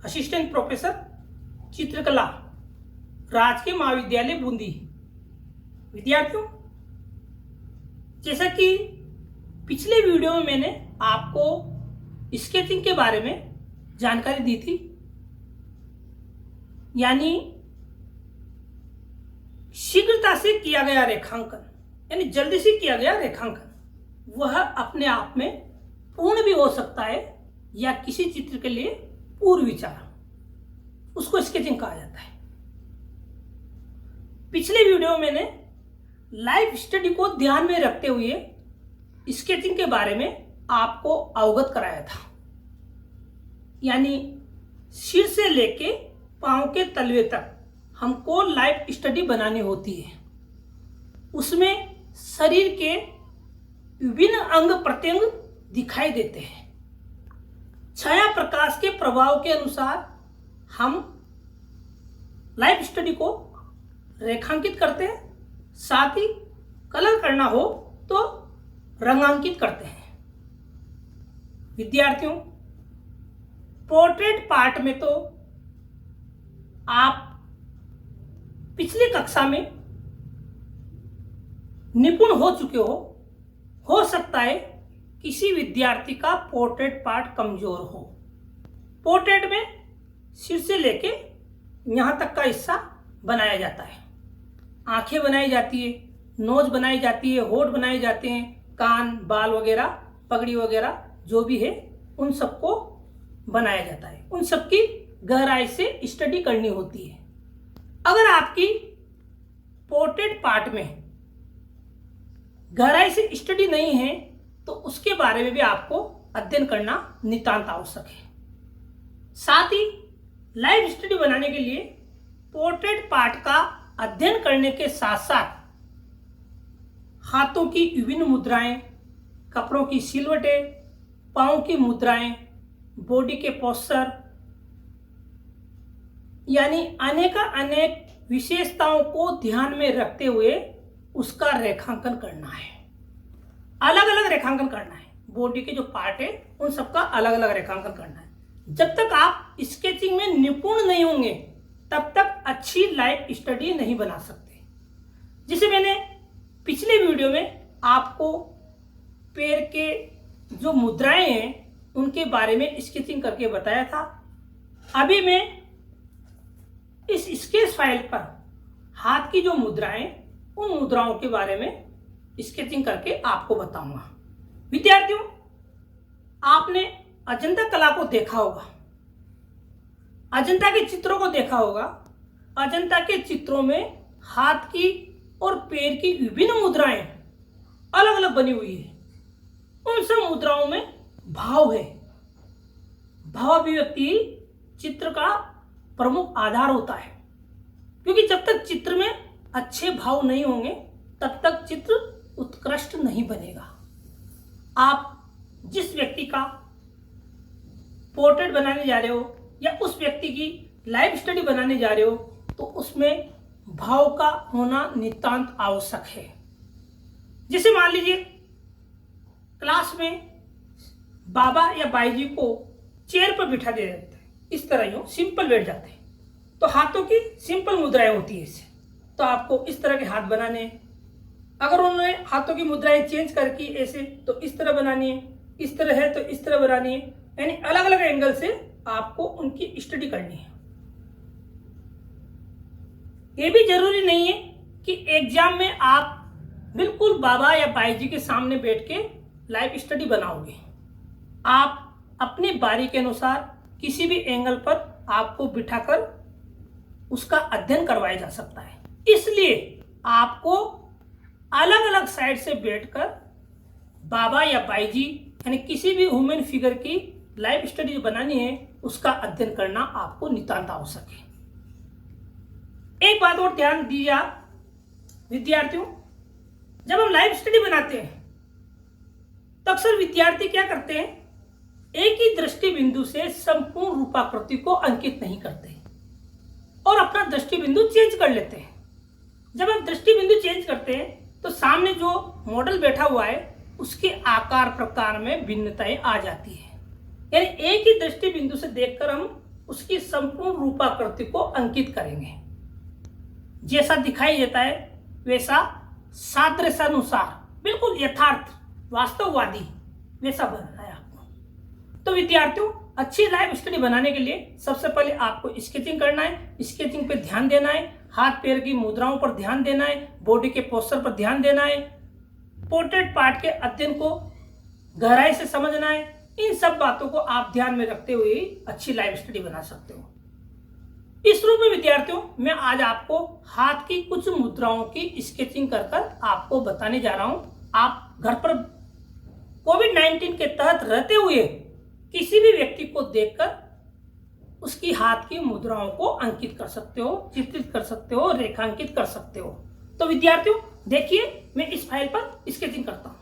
Assistant professor चित्रकला, राजकीय महाविद्यालय बूंदी। विद्यार्थियों, जैसा कि पिछले वीडियो में मैंने आपको स्केचिंग के बारे में जानकारी दी थी, यानी शीघ्रता से किया गया रेखांकन, यानी जल्दी से किया गया रेखांकन, वह अपने आप में पूर्ण भी हो सकता है या किसी चित्र के लिए पूर्व विचार, उसको स्केचिंग कहा जाता है। पिछले वीडियो में मैंने लाइफ स्टडी को ध्यान में रखते हुए स्केचिंग के बारे में आपको अवगत कराया था, यानी सिर से लेके पांव के तलवे तक हमको लाइफ स्टडी बनानी होती है। उसमें शरीर के विभिन्न अंग प्रत्यंग दिखाई देते हैं। छाया प्रकाश के प्रभाव के अनुसार हम लाइफ स्टडी को रेखांकित करते हैं, साथ ही कलर करना हो तो रंगांकित करते हैं। विद्यार्थियों, पोर्ट्रेट पार्ट में तो आप पिछली कक्षा में निपुण हो चुके हो सकता है किसी विद्यार्थी का पोर्ट्रेट पार्ट कमजोर हो। पोर्ट्रेट में सिर से लेके यहाँ तक का हिस्सा बनाया जाता है, आंखें बनाई जाती है, नोज बनाई जाती है, होठ बनाए जाते हैं, कान, बाल वगैरह, पगड़ी वगैरह जो भी है उन सबको बनाया जाता है। उन सबकी गहराई से स्टडी करनी होती है। अगर आपकी पोर्ट्रेट पार्ट में गहराई से स्टडी नहीं है तो उसके बारे में भी आपको अध्ययन करना नितांत आवश्यक है। साथ ही लाइव स्टडी बनाने के लिए पोर्ट्रेट पार्ट का अध्ययन करने के साथ साथ हाथों की विभिन्न मुद्राएं, कपड़ों की सिलवटें, पांव की मुद्राएं, बॉडी के पोस्चर, यानी अनेक विशेषताओं को ध्यान में रखते हुए उसका रेखांकन करना है। अलग अलग रेखांकन करना है। बॉडी के जो पार्ट है उन सबका अलग अलग रेखांकन करना है। जब तक आप स्केचिंग में निपुण नहीं होंगे तब तक अच्छी लाइफ स्टडी नहीं बना सकते। जिसे मैंने पिछले वीडियो में आपको पैर के जो मुद्राएं हैं उनके बारे में स्केचिंग करके बताया था। अभी मैं इस स्केच फाइल पर हाथ की जो मुद्राएं, उन मुद्राओं के बारे में स्केचिंग करके आपको बताऊंगा। विद्यार्थियों, आपने अजंता कला को देखा होगा, अजंता के चित्रों को देखा होगा। अजंता के चित्रों में हाथ की और पैर की विभिन्न मुद्राएं अलग अलग बनी हुई है। उन सब मुद्राओं में भाव है। भाव अभिव्यक्ति चित्र का प्रमुख आधार होता है, क्योंकि जब तक चित्र में अच्छे भाव नहीं होंगे तब तक चित्र उत्कृष्ट नहीं बनेगा। आप जिस व्यक्ति का पोर्ट्रेट बनाने जा रहे हो या उस व्यक्ति की लाइफ स्टडी बनाने जा रहे हो तो उसमें भाव का होना नितांत आवश्यक है। जैसे मान लीजिए क्लास में बाबा या बाई जी को चेयर पर बिठा दे देते हैं, इस तरह यूं सिंपल बैठ जाते हैं, तो हाथों की सिंपल मुद्राएं होती है इससे, तो आपको इस तरह के हाथ बनाने हैं। अगर उन्होंने हाथों की मुद्राएं चेंज करके ऐसे, तो इस तरह बनानी है, इस तरह है तो इस तरह बनानी है, यानी अलग अलग एंगल से आपको उनकी स्टडी करनी है। ये भी जरूरी नहीं है कि एग्जाम में आप बिल्कुल बाबा या बाई जी के सामने बैठ के लाइव स्टडी बनाओगे। आप अपनी बारी के अनुसार किसी भी एंगल पर आपको बिठाकर उसका अध्ययन करवाया जा सकता है। इसलिए आपको अलग अलग साइड से बैठकर बाबा या बाई जी, यानी किसी भी ह्यूमन फिगर की लाइफ स्टडी जो बनानी है उसका अध्ययन करना आपको नितांत आवश्यक है। एक बात और ध्यान दीजिए आप विद्यार्थियों, जब हम लाइफ स्टडी बनाते हैं तो अक्सर विद्यार्थी क्या करते हैं, एक ही दृष्टि बिंदु से संपूर्ण रूपाकृति को अंकित नहीं करते और अपना दृष्टि बिंदु चेंज कर लेते हैं। जब हम दृष्टि बिंदु चेंज करते हैं तो सामने जो मॉडल बैठा हुआ है उसके आकार प्रकार में भिन्नताएं आ जाती है। यानी एक ही दृष्टि बिंदु से देखकर हम उसकी संपूर्ण रूपाकृति को अंकित करेंगे। जैसा दिखाई देता है वैसा सादृश्यानुसार, बिल्कुल यथार्थ वास्तववादी वैसा बनना है आपको। तो विद्यार्थियों, अच्छी लाइव स्टडी बनाने के लिए सबसे पहले आपको स्केचिंग करना है। स्केचिंग पे ध्यान देना है, हाथ पैर की मुद्राओं पर ध्यान देना है, बॉडी के पोस्चर पर ध्यान देना है, पोर्ट्रेट पार्ट के अध्ययन को गहराई से समझना है। इन सब बातों को आप ध्यान में रखते हुए अच्छी लाइव स्टडी बना सकते हो। इस रूप में विद्यार्थियों, मैं आज आपको हाथ की कुछ मुद्राओं की स्केचिंग कर आपको बताने जा रहा हूं। आप घर पर कोविड-19 के तहत रहते हुए किसी भी व्यक्ति को देखकर उसकी हाथ की मुद्राओं को अंकित कर सकते हो, चित्रित कर सकते हो, रेखांकित कर सकते हो। तो विद्यार्थियों देखिए, मैं इस फाइल पर स्केचिंग करता हूं।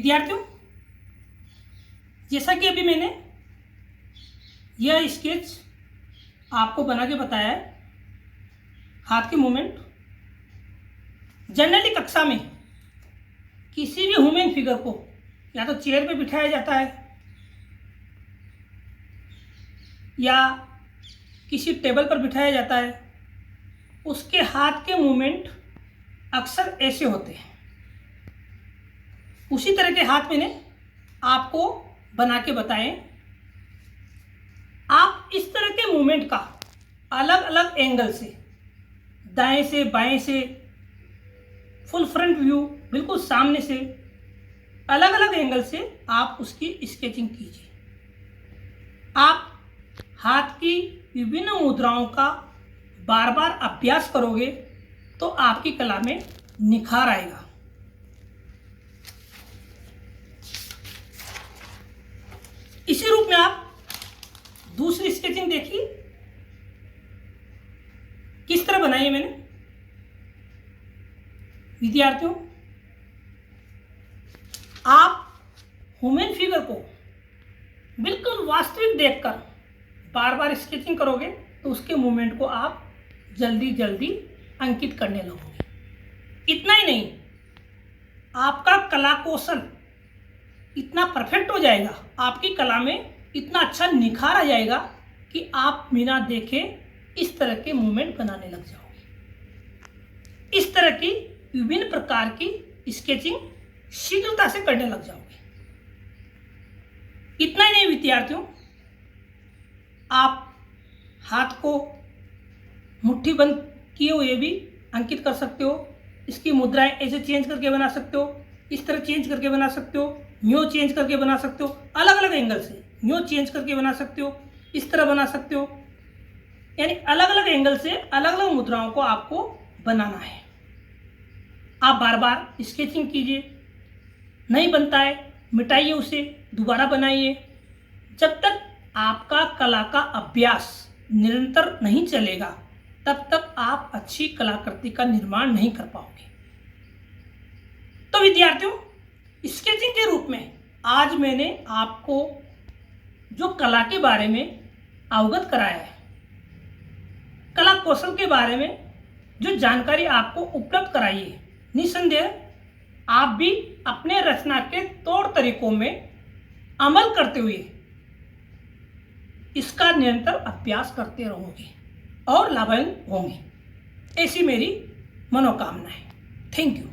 विद्यार्थियों, जैसा कि अभी मैंने यह स्केच आपको बना के बताया है, हाथ के मूवमेंट जनरली कक्षा में किसी भी ह्यूमन फिगर को या तो चेयर पे बिठाया जाता है या किसी टेबल पर बिठाया जाता है। उसके हाथ के मूवमेंट अक्सर ऐसे होते हैं। उसी तरह के हाथ मैंने आपको बना के बताए। आप इस तरह के मूवमेंट का अलग अलग एंगल से, दाएं से बाएं से, फुल फ्रंट व्यू, बिल्कुल सामने से, अलग अलग एंगल से आप उसकी स्केचिंग कीजिए। आप हाथ की विभिन्न मुद्राओं का बार बार अभ्यास करोगे तो आपकी कला में निखार आएगा। इसी रूप में आप दूसरी स्केचिंग देखिए किस तरह बनाई है मैंने। विद्यार्थियों, आप ह्यूमन फिगर को बिल्कुल वास्तविक देखकर बार बार स्केचिंग करोगे तो उसके मूवमेंट को आप जल्दी जल्दी अंकित करने लगोगे। इतना ही नहीं, आपका कला कौशल इतना परफेक्ट हो जाएगा, आपकी कला में इतना अच्छा निखार आ जाएगा कि आप बिना देखे इस तरह के मूवमेंट बनाने लग जाओगे। इस तरह की विभिन्न प्रकार की स्केचिंग शीघ्रता से करने लग जाओगे। इतना ही नहीं विद्यार्थियों, आप हाथ को मुट्ठी बंद किए हुए भी अंकित कर सकते हो। इसकी मुद्राएं ऐसे चेंज करके बना सकते हो, इस तरह चेंज करके बना सकते हो, न्यू चेंज करके बना सकते हो, अलग अलग एंगल से न्यू चेंज करके बना सकते हो, इस तरह बना सकते हो। यानी अलग अलग एंगल से अलग अलग मुद्राओं को आपको बनाना है। आप बार बार स्केचिंग कीजिए, नहीं बनता है मिटाइए उसे, दोबारा बनाइए। जब तक आपका कला का अभ्यास निरंतर नहीं चलेगा तब तक आप अच्छी कलाकृति का निर्माण नहीं कर पाओगे। तो विद्यार्थियों, स्केचिंग के रूप में आज मैंने आपको जो कला के बारे में अवगत कराया है, कला कौशल के बारे में जो जानकारी आपको उपलब्ध कराई है, निसंदेह आप भी अपने रचना के तौर तरीकों में अमल करते हुए इसका निरंतर अभ्यास करते रहोगे और लाभान्वित होंगे, ऐसी मेरी मनोकामना है। Thank you.